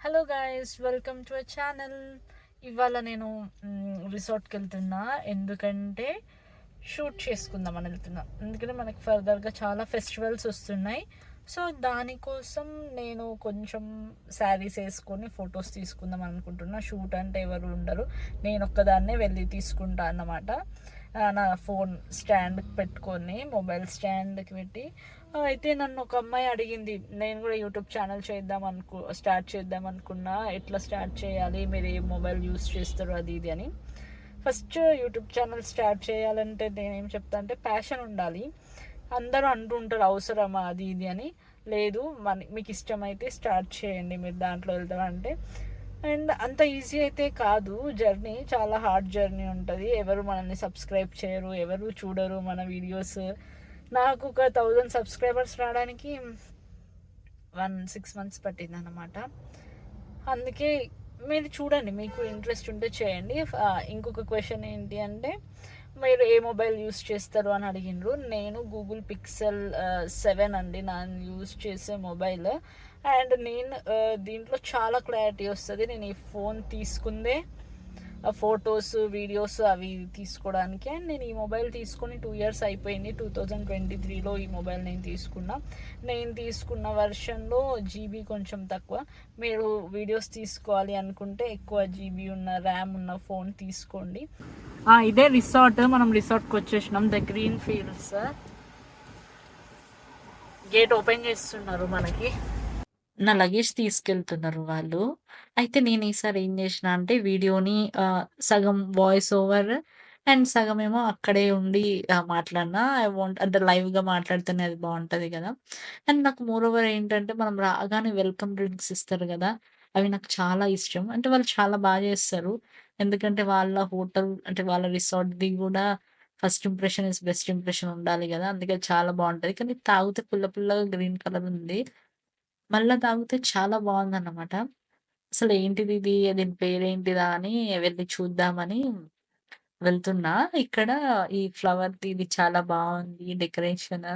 Hello guys, welcome to a channel. ఇవాళ నేను రిసార్ట్కి వెళ్తున్నా. ఎందుకంటే షూట్ చేసుకుందామని వెళ్తున్నా. ఎందుకంటే మనకి ఫర్దర్గా చాలా ఫెస్టివల్స్ వస్తున్నాయి. సో దానికోసం నేను కొంచెం శారీస్ వేసుకొని ఫొటోస్ తీసుకుందాం అనుకుంటున్నా. షూట్ అంటే ఎవరు ఉండరు, నేను ఒక్కదాన్నే వెళ్ళి తీసుకుంటా అన్నమాట. నా ఫోన్ స్టాండ్ పెట్టుకొని, మొబైల్ స్టాండ్కి పెట్టి. అయితే నన్ను ఒక అమ్మాయి అడిగింది, నేను కూడా యూట్యూబ్ ఛానల్ స్టార్ట్ చేద్దాం అనుకున్నా, ఎట్లా స్టార్ట్ చేయాలి, మీరు ఏ మొబైల్ యూస్ చేస్తారు, అది ఇది అని. ఫస్ట్ యూట్యూబ్ ఛానల్ స్టార్ట్ చేయాలంటే నేనేం చెప్తా అంటే ప్యాషన్ ఉండాలి. అందరూ అంటుంటారు అవసరమా అది ఇది అని. లేదు, మీకు ఇష్టమైతే స్టార్ట్ చేయండి, మీరు దాంట్లో వెళ్తామంటే. అండ్ అంత ఈజీ అయితే కాదు, జర్నీ చాలా హార్డ్ జర్నీ ఉంటుంది. ఎవరు మనల్ని సబ్స్క్రైబ్ చేయరు, ఎవరు చూడరు మన వీడియోస్. నాకు ఒక 1000 సబ్స్క్రైబర్స్ రావడానికి 6 మంత్స్ పట్టింది అన్నమాట. అందుకే మీరు చూడండి, మీకు ఇంట్రెస్ట్ ఉంటే చేయండి. ఇంకొక క్వశ్చన్ ఏంటి అంటే, మీరు ఏ మొబైల్ యూస్ చేస్తారు అని అడిగినారు. నేను గూగుల్ పిక్సెల్ 7 అండి నా యూస్ చేసే మొబైల్. అండ్ నేను దీంట్లో చాలా క్లారిటీ వస్తుంది. నేను ఈ ఫోన్ తీసుకుందే ఫొటోస్, వీడియోస్ అవి తీసుకోవడానికి. అండ్ నేను ఈ మొబైల్ తీసుకొని 2 ఇయర్స్ అయిపోయింది. 2023లో ఈ మొబైల్ నేను తీసుకున్న వర్షన్లో జీబీ కొంచెం తక్కువ. మీరు వీడియోస్ తీసుకోవాలి అనుకుంటే ఎక్కువ జీబీ ఉన్న ర్యామ్ ఉన్న ఫోన్ తీసుకోండి. ఇదే రిసార్ట్, మనం రిసార్ట్కి వచ్చేసినాం. The green fields. Gate open చేస్తున్నారు మనకి. నా లగేజ్ తీసుకెళ్తున్నారు వాళ్ళు. అయితే నేను ఈసారి ఏం చేసినా అంటే వీడియోని సగం వాయిస్ ఓవర్ అండ్ సగమేమో అక్కడే ఉండి మాట్లాడినా. అంటే లైవ్‌గా మాట్లాడితేనే అది బావుంటది గదా! అండ్ నాకు మోరోవర్ ఏంటంటే, మనం రాగానే వెల్కమ్ డ్రింక్స్ ఇస్తారు గదా! అవి నాకు చాలా ఇష్టం. అంటే వాళ్ళు చాలా చేస్తారు. ఎందుకంటే వాళ్ళ హోటల్ అంటే వాళ్ళ రిసార్ట్‌ది గూడా first impression is best impression ఉండాలి గదా! అందుకే చాలా బావుంటది. కానీ తాగితే పుల్ల పుల్లగా గ్రీన్ కలర్ ఉంది. మళ్ళా తాగితే చాలా బావుందన్నమాట. అసలేంటిదిది? దీని పేరేంటిదా అని వెళ్లి చూద్దామని వెళ్తున్నా. ఇక్కడ ఈ ఫ్లవర్‌ది ఇది చాలా బావుంది డెకరేషన్.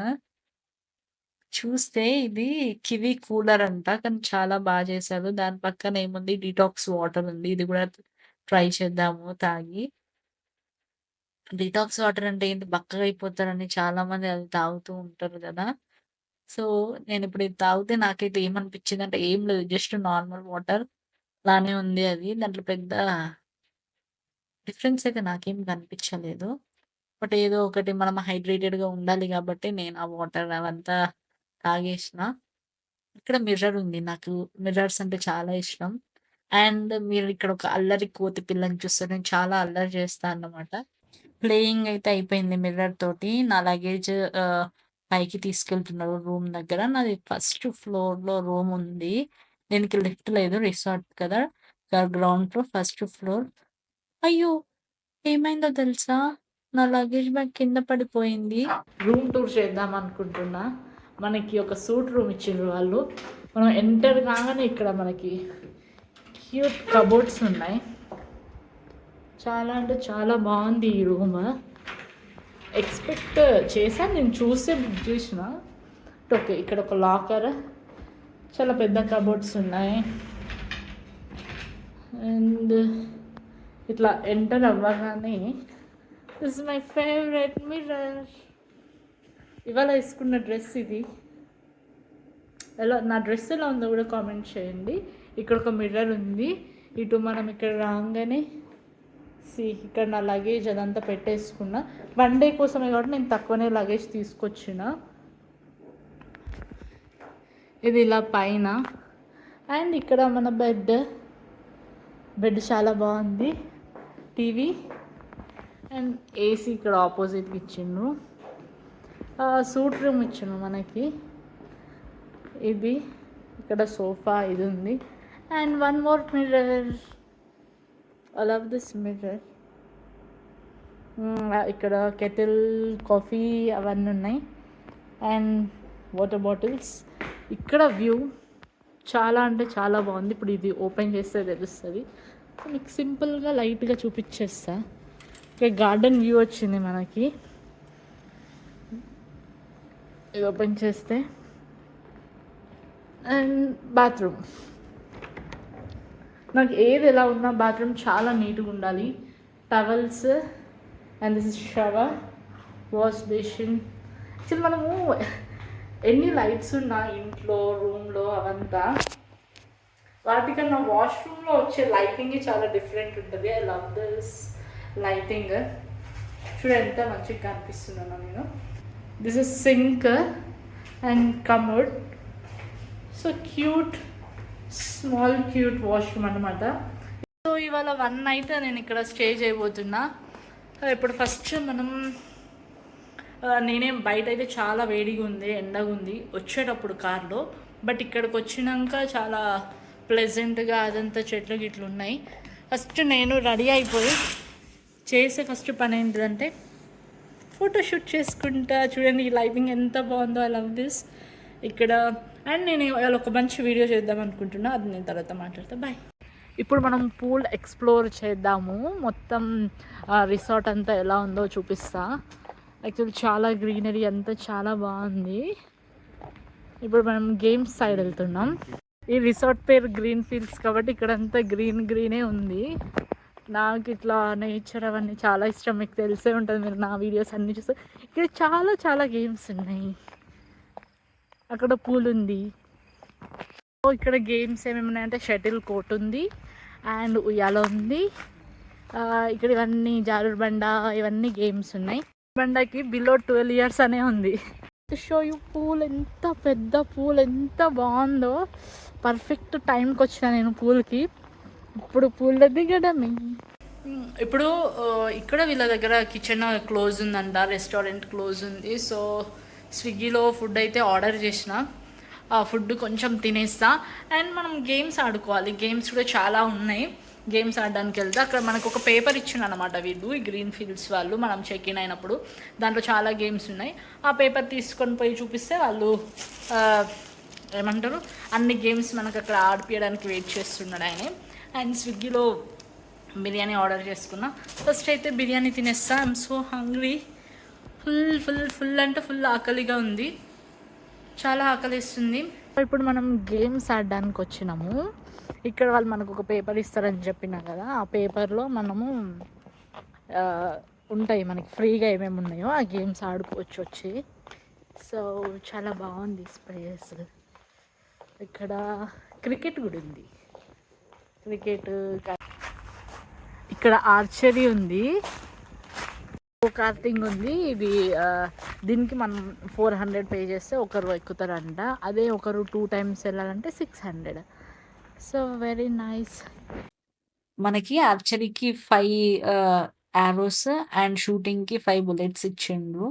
చూస్తే ఇది కివి కూలర్ అంట. కానీ చాలా చేశారు. దాని పక్కన ఏముంది, డిటాక్స్ వాటర్ ఉంది. ఇది కూడా ట్రై చేద్దాము తాగి. డిటాక్స్ వాటర్ అంటే ఏంటి, బక్కగా అయిపోతారని చాలామంది అది తాగుతూ ఉంటారు గదా! సో, నేనిప్పుడు ఇది తాగితే నాకైతే ఏమనిపించిందంటే ఏం లేదు. జస్ట్ నార్మల్ వాటర్ లానే ఉంది అది. దాంట్లో పెద్ద డిఫరెన్స్ అయితే నాకేం కనిపించలేదు. బట్ ఏదో ఒకటి, మనం హైడ్రేటెడ్‌గా ఉండాలి గాబట్టి నేను ఆ వాటర్ అవంతా తాగేసిన. ఇక్కడ మిర్రర్ ఉంది. నాకు మిర్రర్స్ అంటే చాలా ఇష్టం. అండ్ మీరు ఇక్కడ ఒక అల్లరి కోతి పిల్లని చూస్తే, నేను చాలా అల్లరి చేస్తా అన్నమాట. ప్లేయింగ్ అయితే అయిపోయింది మిర్రర్ తోటి. నా లగేజ్ పైకి తీసుకెళ్తున్నారు రూమ్ దగ్గర. నాది ఫస్ట్ ఫ్లోర్‌లో రూమ్ ఉంది. దీనికి లిఫ్ట్ లేదు. రిసార్ట్ కదా! Ground floor, first floor. అయ్యో! ఏమైందో తెలుసా? నా లగేజ్ బ్యాగ్ కింద పడిపోయింది. రూమ్ టూర్ చేద్దాం అనుకుంటున్నా. మనకి ఒక సూట్ రూమ్ ఇచ్చిండ్రు వాళ్ళు. మనం ఎంటర్ కాగానే ఇక్కడ మనకి క్యూట్ కబోర్డ్స్ ఉన్నాయి. చాలా అంటే చాలా బాగుంది ఈ రూమ్. ఎక్స్పెక్ట్ చేశాను, నేను చూస్తే బుక్ చేసిన. ఓకే, ఇక్కడ ఒక లాకర్, చాలా పెద్ద కబోర్డ్స్ ఉన్నాయి. అండ్ ఇట్లా ఎంటర్ అవ్వగానే దిస్ మై ఫేవరెట్ మిర్రర్. ఇవాళ వేసుకున్న డ్రెస్ ఇది. నా డ్రెస్ ఎలా ఉందో కూడా కామెంట్ చేయండి. ఇక్కడ ఒక మిర్రర్ ఉంది. ఇటు మనం ఇక్కడ రాగానే ఇక్కడ నా లగేజ్ అదంతా పెట్టేసుకున్నా. 1 డే కోసమే కాబట్టి నేను తక్కువనే లగేజ్ తీసుకొచ్చిన. ఇది ఇలా పైన. అండ్ ఇక్కడ మన బెడ్ చాలా బాగుంది. టీవీ అండ్ ఏసీ ఇక్కడ ఆపోజిట్కి ఇచ్చిండ్రు. సూట్ రూమ్ ఇచ్చిండ్రు మనకి. ఇది ఇక్కడ సోఫా ఇది ఉంది. And one more mirror. I love this mirror. ఇక్కడ కెటిల్, కాఫీ అవన్నీ ఉన్నాయి. And water bottles. ఇక్కడ వ్యూ చాలా అంటే చాలా బాగుంది. ఇప్పుడు ఇది ఓపెన్ చేస్తే తెలుస్తుంది. మీకు సింపుల్గా లైట్గా చూపించేస్తా. ఇక్కడ గార్డెన్ వ్యూ వచ్చింది మనకి. ఇది ఓపెన్ చేస్తే అండ్ బాత్రూమ్. నాకు ఏది ఎలా ఉన్నా బాత్రూమ్ చాలా నీట్గా ఉండాలి. Towels and this is shower, wash basin. Actually మనము ఎన్ని లైట్స్ ఉన్నా ఇంట్లో రూమ్లో అవంతా, వాటికన్నా వాష్రూమ్లో వచ్చే లైటింగ్ చాలా డిఫరెంట్ ఉంటుంది. I love this lighting. చూడండి ఎంత మంచిగా కనిపిస్తున్నాను నేను. This is sink and commode. So cute, small cute washroom అనమాట. సో ఇవాళ 1 నైట్ నేను ఇక్కడ స్టే చేయబోతున్నా. ఇప్పుడు ఫస్ట్ మనం నేనేం బయట అయితే చాలా వేడిగా ఉంది, ఎండగా ఉంది వచ్చేటప్పుడు కార్లో. బట్ ఇక్కడికి వచ్చినాక చాలా ప్లెజెంట్గా అదంతా చెట్లు గిట్లు ఉన్నాయి. ఫస్ట్ నేను రెడీ అయిపోయి చేసే ఫస్ట్ పని ఏంటిదంటే ఫోటోషూట్ చేసుకుంటా. చూడండి ఈ లైటింగ్ ఎంత బాగుందో. ఐ లవ్ దిస్ ఇక్కడ. అండ్ నేను ఇవాళ ఒక మంచి వీడియో చేద్దాం అనుకుంటున్నా, అది నేను తర్వాత మాట్లాడతా. బాయ్. ఇప్పుడు మనం పూల్ ఎక్స్ప్లోర్ చేద్దాము. మొత్తం రిసార్ట్ అంతా ఎలా ఉందో చూపిస్తా. యాక్చువల్లీ చాలా గ్రీనరీ అంతా చాలా బాగుంది. ఇప్పుడు మనం గేమ్స్ సైడ్ వెళ్తున్నాం. ఈ రిసార్ట్ పేరు గ్రీన్ ఫీల్డ్స్ కాబట్టి ఇక్కడంతా గ్రీనే ఉంది. నాకు ఇట్లా నేచర్ అవన్నీ చాలా ఇష్టం. మీకు తెలిసే ఉంటుంది, మీరు నా వీడియోస్ అన్నీ చూస్తే. ఇక్కడ చాలా చాలా గేమ్స్ ఉన్నాయి. అక్కడ పూల్ ఉంది. ఇక్కడ గేమ్స్ ఏమేమి ఉన్నాయంటే షటిల్ కోర్ట్ ఉంది అండ్ ఉయ్యాల ఉంది. ఇక్కడ ఇవన్నీ జారుడు బండ, ఇవన్నీ గేమ్స్ ఉన్నాయి. బండకి బిలో 12 years అనే ఉంది. షో యూ పూల్, ఎంత పెద్ద పూల్, ఎంత బాగుందో. పర్ఫెక్ట్ టైంకి వచ్చిన నేను పూల్కి. ఇప్పుడు పూల్లో దిగడమే. ఇప్పుడు ఇక్కడ వీళ్ళ దగ్గర కిచెన్ క్లోజ్ ఉందంట, రెస్టారెంట్ క్లోజ్ ఉంది. సో స్విగ్గీలో ఫుడ్ అయితే ఆర్డర్ చేసిన. ఆ ఫుడ్ కొంచెం తినేస్తా. అండ్ మనం గేమ్స్ ఆడుకోవాలి. గేమ్స్ కూడా చాలా ఉన్నాయి. గేమ్స్ ఆడడానికి వెళ్తే అక్కడ మనకు ఒక పేపర్ ఇచ్చిండు అనమాట వీళ్ళు, ఈ గ్రీన్ ఫీల్డ్స్ వాళ్ళు. మనం చెక్ ఇన్ అయినప్పుడు దాంట్లో చాలా గేమ్స్ ఉన్నాయి. ఆ పేపర్ తీసుకొని పోయి చూపిస్తే వాళ్ళు ఏమంటారు అన్ని గేమ్స్ మనకు అక్కడ ఆడిపించడానికి వెయిట్ చేస్తున్నాడు ఆయన. అండ్ స్విగ్గీలో బిర్యానీ ఆర్డర్ చేసుకున్నా. ఫస్ట్ అయితే బిర్యానీ తినేస్తా. I'm so hungry. ఫుల్ అంటే ఫుల్ ఆకలిగా ఉంది, చాలా ఆకలిస్తుంది. ఇప్పుడు మనం గేమ్స్ ఆడడానికి వచ్చినాము. ఇక్కడ వాళ్ళు మనకు ఒక పేపర్ ఇస్తారని చెప్పినా కదా, ఆ పేపర్లో మనము ఉంటాయి మనకి ఫ్రీగా ఏమేమి ఉన్నాయో ఆ గేమ్స్ ఆడుకోవచ్చు వచ్చి. సో చాలా బాగుంది ప్లేస్. ఇక్కడ క్రికెట్ కూడా ఉంది. క్రికెట్, ఇక్కడ ఆర్చరీ ఉంది, కార్టింగ్ ఉంది. ఇది దీనికి మనం 400 పే చేస్తే ఒకరు ఎక్కుతారంట. అదే ఒకరు 2 times వెళ్ళాలంటే 600. So very nice. మనకి ఆర్చరీకి 5 యారోస్ అండ్ షూటింగ్కి 5 bullets ఇచ్చిండ్రు.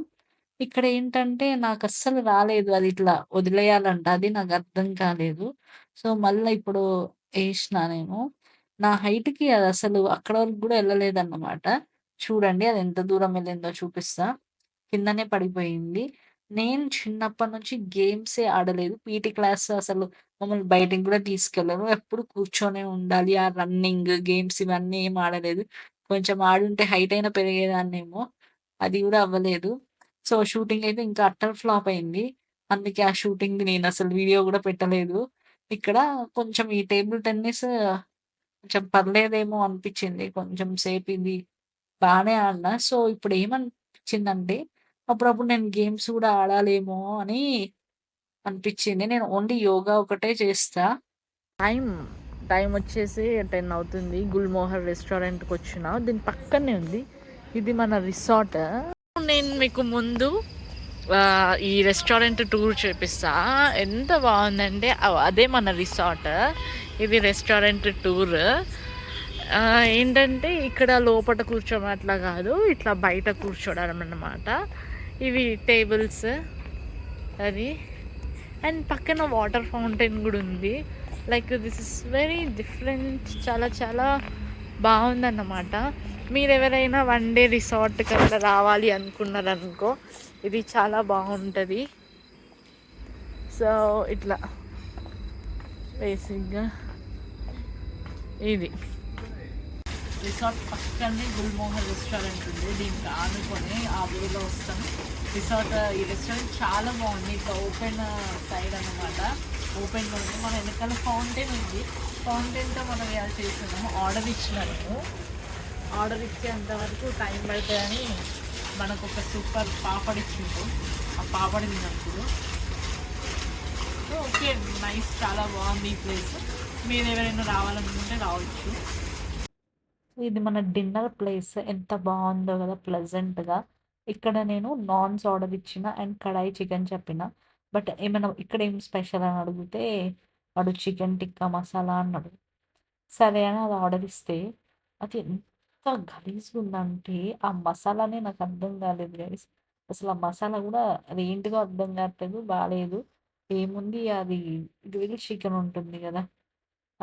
ఇక్కడ ఏంటంటే నాకు అస్సలు రాలేదు, అది ఇట్లా వదిలేయాలంట, అది నాకు అర్థం కాలేదు. సో మళ్ళీ ఇప్పుడు వేసిన నేను. నా హైట్కి అది అసలు అక్కడ వరకు కూడా వెళ్ళలేదన్నమాట. చూడండి అది ఎంత దూరం వెళ్ళిందో చూపిస్తా. కిందనే పడిపోయింది. నేను చిన్నప్పటి నుంచి గేమ్సే ఆడలేదు. పీటీ క్లాస్ అసలు మమ్మల్ని బయటికి కూడా తీసుకెళ్ళరు. ఎప్పుడు కూర్చొనే ఉండాలి. ఆ రన్నింగ్ గేమ్స్ ఇవన్నీ ఏం ఆడలేదు. కొంచెం ఆడుంటే హైట్ అయినా పెరిగేదాన్నేమో, అది కూడా అవ్వలేదు. సో షూటింగ్ అయితే ఇంకా అట్టర్ ఫ్లాప్ అయింది. అందుకే ఆ షూటింగ్ నేను అసలు వీడియో కూడా పెట్టలేదు. ఇక్కడ కొంచెం ఈ టేబుల్ టెన్నిస్ కొంచెం పర్లేదేమో అనిపించింది. కొంచెం సేపు ఇది బానే ఆడినా. సో ఇప్పుడు ఏమనిపించిందంటే అప్పుడప్పుడు నేను గేమ్స్ కూడా ఆడాలేమో అని అనిపించింది. నేను ఓన్లీ యోగా ఒకటే చేస్తా. టైం వచ్చేసి 10 అవుతుంది. గుల్మోహర్ రెస్టారెంట్కి వచ్చిన, దీని పక్కనే ఉంది. ఇది మన రిసార్ట్. నేను మీకు ముందు ఈ రెస్టారెంట్ టూర్ చూపిస్తా. ఎంత బాగుందంటే అదే మన రిసార్ట్. ఇది రెస్టారెంట్ టూర్. ఏంటంటే ఇక్కడ లోపల కూర్చోడం అట్లా కాదు, ఇట్లా బయట కూర్చోవడం అన్నమాట. ఇవి టేబుల్స్ అది. అండ్ పక్కన వాటర్ ఫౌంటైన్ కూడా ఉంది. Like this is very different. చాలా చాలా బాగుందన్నమాట. మీరు ఎవరైనా 1 day రిసార్ట్కి అట్లా రావాలి అనుకున్నారనుకో, ఇది చాలా బాగుంటుంది. సో ఇట్లా బేసిక్గా ఇది రిసార్ట్ పక్కనే గుల్మోహర్ రెస్టారెంట్ ఉంది. దీనికి ఆనుకొని ఆ వేలో వస్తాం. ఈ రెస్టారెంట్ చాలా బాగుంది. ఇట్లా ఓపెన్ సైడ్ అన్నమాట. ఓపెన్గా ఉంది. మన వెనకాల ఫౌంటైన్ ఉంది. ఫౌంటైన్తో మనం ఇలా చేస్తున్నాము. ఆర్డర్ ఇచ్చినాము. ఆర్డర్ ఇచ్చేంతవరకు టైం పడుతుందని మనకు ఒక సూపర్ పాపడ్ ఇచ్చిండు. ఆ పాపడి తిన్నప్పుడు ఓకే నైస్, చాలా బాగుంది ఈ ప్లేస్. మీరు ఎవరైనా రావాలనుకుంటే రావచ్చు. ఇది మన డిన్నర్ ప్లేస్. ఎంత బాగుందో కదా, ప్లెజెంట్గా. ఇక్కడ నేను నాన్స్ ఆర్డర్ ఇచ్చిన అండ్ కడాయి చికెన్ చెప్పిన. బట్ ఏమైనా ఇక్కడ ఏం స్పెషల్ అని అడిగితే వాడు చికెన్ టిక్కా మసాలా అన్నాడు. సరే అని అది ఆర్డర్ ఇస్తే అది ఎంత గలీజ్గా ఉందంటే ఆ మసాలానే నాకు అర్థం కాలేదు గైస్. అసలు ఆ మసాలా కూడా అది ఏంటిదో అర్థం కావట్లేదు, బాగాలేదు. ఏముంది అది, గ్రిల్ చికెన్ ఉంటుంది కదా,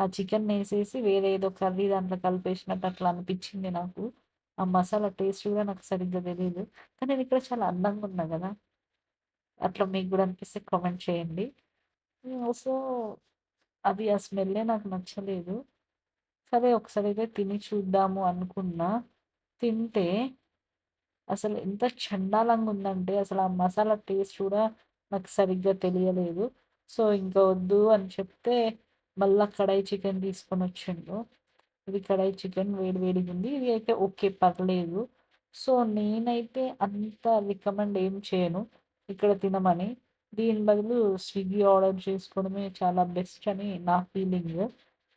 ఆ చికెన్ వేసేసి వేరే ఏదో కర్రీ దాంట్లో కలిపేసినట్టు అట్లా అనిపించింది నాకు. ఆ మసాలా టేస్ట్ కూడా నాకు సరిగ్గా తెలియదు. కానీ నేను ఇక్కడ చాలా అందంగా ఉన్నా కదా, అట్లా మీకు కూడా అనిపిస్తే కామెంట్ చేయండి. సో అది ఆ స్మెల్లే నాకు నచ్చలేదు. సరే ఒకసారి అయితే తిని చూద్దాము అనుకున్నా. తింటే అసలు ఎంత చండాలంగా ఉందంటే అసలు ఆ మసాలా టేస్ట్ కూడా నాకు సరిగ్గా తెలియలేదు. సో ఇంకా వద్దు అని చెప్తే మళ్ళా కడాయి చికెన్ తీసుకొని వచ్చిండు. ఇది కడాయి చికెన్ వేడి వేడిగా ఉంది. ఇది అయితే ఓకే పర్లేదు. సో నేనైతే అంత రికమెండ్ ఏం చేయను ఇక్కడ తినమని. దీని బదులు స్విగ్గీ ఆర్డర్ చేసుకోవడమే చాలా బెస్ట్ అని నా feeling.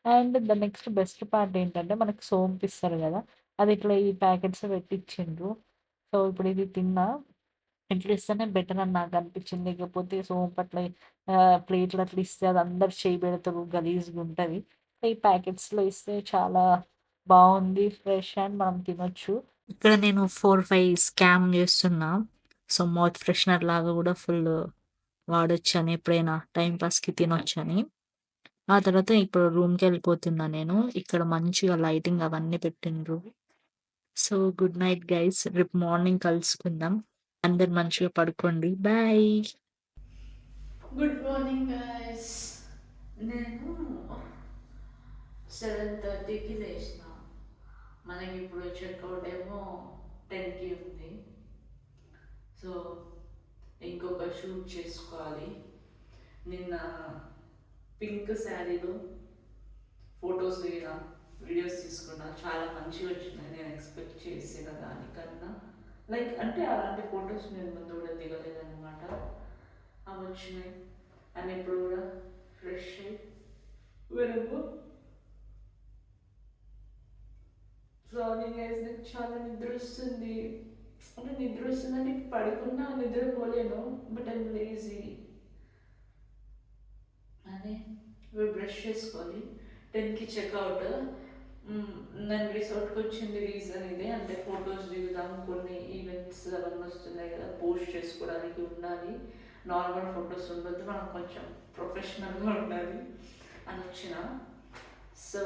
And the next best part ఏంటంటే మనకి సోంపు ఇస్తారు కదా, అది ఇట్లా ఈ ప్యాకెట్స్ పెట్టించిండ్రు. సో ఇప్పుడు ఇది తిన్నా, ఇట్లా ఇస్తేనే బెటర్ అని నాకు అనిపించింది. లేకపోతే సోంపు అట్లా ప్లేట్లు అట్లా ఇస్తే అది అందరు చేయి పెడతారు, గలీజ్గా ఉంటుంది. ఈ ప్యాకెట్స్లో ఇస్తే చాలా బాగుంది, ఫ్రెష్ అండ్ మనం తినొచ్చు. ఇక్కడ నేను 4-5 స్కామ్ చేస్తున్నా. సో మౌత్ ఫ్రెషనర్ లాగా కూడా ఫుల్ వాడొచ్చని, ఎప్పుడైనా టైం పాస్కి తినొచ్చని. ఆ తర్వాత ఇప్పుడు రూమ్కి వెళ్ళిపోతున్నా నేను. ఇక్కడ మంచిగా లైటింగ్ అవన్నీ పెట్టిండ్రు. సో గుడ్ నైట్ గైస్, రేపు మార్నింగ్ కలుసుకుందాం. అందరు మంచిగా పడుకోండి. బాయ్. Good morning guys. నేను 7:30కి లేచిన. మనకి ఇప్పుడు చెక్అవుట్ ఏమో 10కి ఉంది. సో ఇంకొక షూట్ చేసుకోవాలి. నిన్న పింక్ శారీలో ఫొటోస్ దిగిన, వీడియోస్ తీసుకున్నా, చాలా మంచిగా వచ్చినాయి. నేను ఎక్స్పెక్ట్ చేసిన దానికన్నా లైక్ అంటే అలాంటి ఫొటోస్ నేను ముందు కూడా దిగలేదన్నమాట. అవి వచ్చినాయి. అండ్ ఇప్పుడు కూడా ఫ్రెష్ అయ్యి వెరగు. సారీ గైస్, నాకు చాలా నిద్ర వస్తుంది. అంటే నిద్ర వస్తుందంటే పడుకున్నా నిద్రపోలేను, బట్ ఐమ్ లేజీ. అదే ఇప్పుడు బ్రష్ చేసుకోవాలి. 10కి చెక్అవుట్. నేను రిసార్ట్కి వచ్చింది రీజన్ ఇదే, అంటే ఫొటోస్ దిగుదాం, కొన్ని ఈవెంట్స్ అవన్నీ వస్తున్నాయి కదా, పోస్ట్ చేసుకోవడానికి ఉండాలి. నార్మల్ ఫొటోస్ ఉండొద్దు, మనం కొంచెం ప్రొఫెషనల్గా ఉండాలి అని వచ్చిన. సో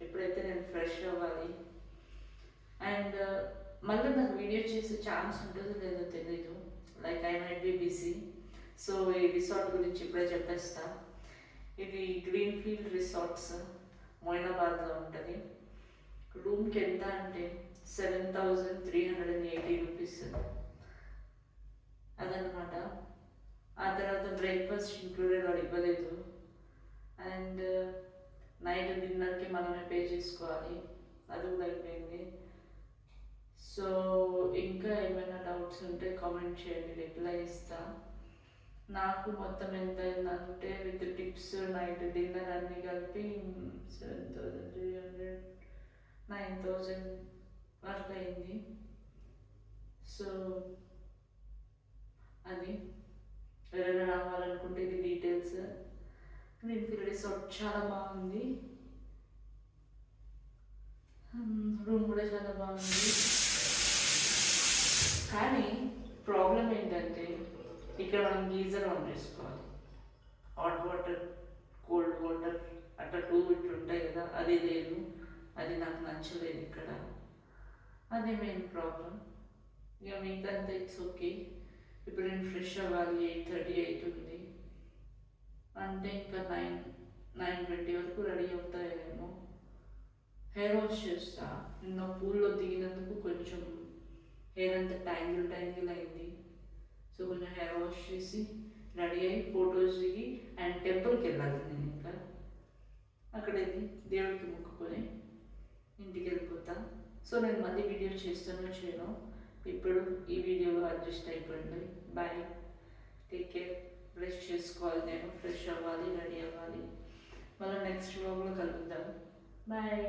ఇప్పుడైతే నేను ఫ్రెష్ అవ్వాలి. అండ్ మళ్ళీ నాకు వీడియో చేసే ఛాన్స్ ఉంటుందో లేదో తెలీదు. Like I might be busy. So ఈ రిసార్ట్ గురించి ఇప్పుడే చెప్పేస్తా. ఇది గ్రీన్ ఫీల్డ్ రిసార్ట్స్, మొయినాబాద్లో ఉంటుంది. రూమ్కి ఎంత అంటే 7,380 రూపీస్ అదనమాట. ఆ తర్వాత బ్రేక్ఫాస్ట్ ఇంక్లూడెడ్ వాడు ఇవ్వలేదు. అండ్ నైట్ డిన్నర్కి మనమే పే చేసుకోవాలి, అది కూడా అయిపోయింది. సో ఇంకా ఏమైనా డౌట్స్ ఉంటే కామెంట్ చేయండి, రిప్లై ఇస్తా. నాకు మొత్తం ఎంత అయిందంటే విత్ టిప్స్, నైట్ డిన్నర్ అన్నీ కలిపి 7,300, 9,000 వరకు అయింది. సో అది ఎవరైనా రావాలనుకుంటే ఇది డీటెయిల్స్. గ్రీన్ ఫీల్డ్ రిసార్ట్ చాలా బాగుంది. రూమ్ కూడా చాలా బాగుంది. కానీ ప్రాబ్లం ఏంటంటే ఇక్కడ మనం గీజర్ ఆన్ చేసుకోవాలి. హాట్ వాటర్, కోల్డ్ వాటర్ అట్లా టూ ఇట్లు ఉంటాయి కదా, అది లేదు. అది నాకు నచ్చలేదు ఇక్కడ, అదే మెయిన్ ప్రాబ్లం. ఇక మిగతా ఇట్స్ ఓకే. ఇప్పుడు నేను ఫ్రెష్ అవ్వాలి. 8:30 అవుతుంది అంటే ఇంకా 9:20 వరకు రెడీ అవుతాయేమో. హెయిర్ వాష్ చేస్తా. నిన్న పూల్లో దిగినందుకు కొంచెం హెయిర్ అంతా ట్యాంగిల్ అయింది. సో కొంచెం హెయిర్ వాష్ చేసి రెడీ అయ్యి ఫొటోస్ దిగి అండ్ టెంపుల్కి వెళ్ళాలి నేను. ఇంకా అక్కడైతే దేవుడికి మొక్కుకొని ఇంటికి వెళ్ళిపోతా. సో నేను మళ్ళీ వీడియో చేస్తానో చేయను, ఇప్పుడు ఈ వీడియోలో అడ్జస్ట్ అయిపోయింది. Bye, take care. బ్రష్ చేసుకోవాలి, నేను ఫ్రెష్ అవ్వాలి, రెడీ అవ్వాలి. మళ్ళీ నెక్స్ట్ వ్లాగ్లో కలుద్దాం. బాయ్.